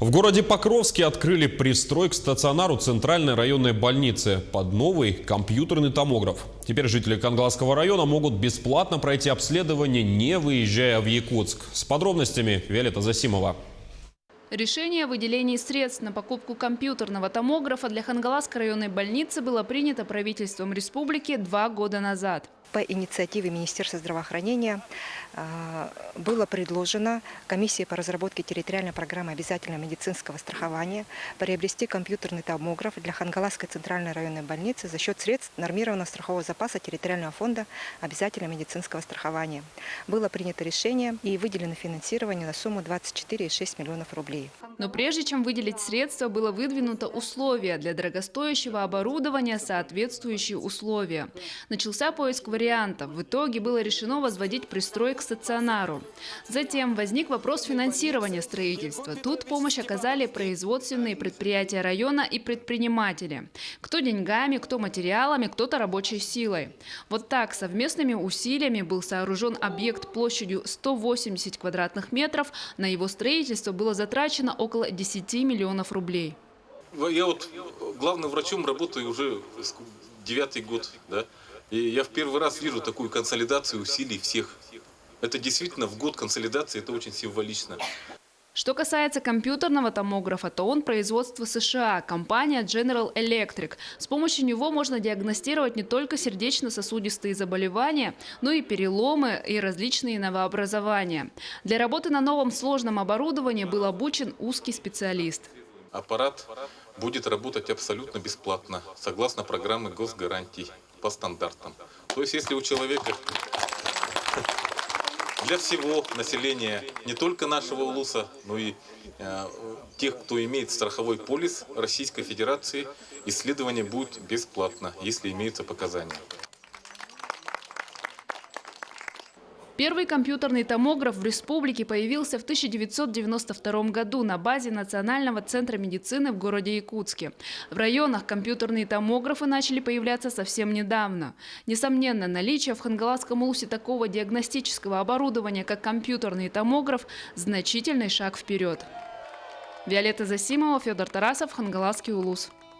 В городе Покровске открыли пристрой к стационару Центральной районной больницы под новый компьютерный томограф. Теперь жители Кангаласского района могут бесплатно пройти обследование, не выезжая в Якутск. С подробностями Виолетта Засимова. Решение о выделении средств на покупку компьютерного томографа для Хангаласской районной больницы было принято правительством республики 2 года назад. По инициативе Министерства здравоохранения было предложено комиссии по разработке территориальной программы обязательного медицинского страхования приобрести компьютерный томограф для Хангаласской центральной районной больницы за счет средств нормированного страхового запаса территориального фонда обязательного медицинского страхования. Было принято решение и выделено финансирование на сумму 24,6 миллионов рублей. Но прежде чем выделить средства, было выдвинуто условие для дорогостоящего оборудования, соответствующие условия. Начался поиск вариантов. В итоге было решено возводить пристрой к стационару. Затем возник вопрос финансирования строительства. Тут помощь оказали производственные предприятия района и предприниматели. Кто деньгами, кто материалами, кто-то рабочей силой. Вот так совместными усилиями был сооружен объект площадью 180 квадратных метров. На его строительство было затрачено около 10 миллионов рублей. Я вот главным врачом работаю уже 9-й год, да? И я в первый раз вижу такую консолидацию усилий всех. Это действительно в год консолидации, это очень символично. Что касается компьютерного томографа, то он производства США, компания General Electric. С помощью него можно диагностировать не только сердечно-сосудистые заболевания, но и переломы и различные новообразования. Для работы на новом сложном оборудовании был обучен узкий специалист. Аппарат будет работать абсолютно бесплатно, согласно программе госгарантий по стандартам. То есть, если у человека для всего населения, не только нашего улуса, но и тех, кто имеет страховой полис Российской Федерации, исследование будет бесплатно, если имеются показания. Первый компьютерный томограф в республике появился в 1992 году на базе Национального центра медицины в городе Якутске. В районах компьютерные томографы начали появляться совсем недавно. Несомненно, наличие в Хангаласском улусе такого диагностического оборудования, как компьютерный томограф, значительный шаг вперед. Виолетта Засимова, Федор Тарасов, Хангаласский улус.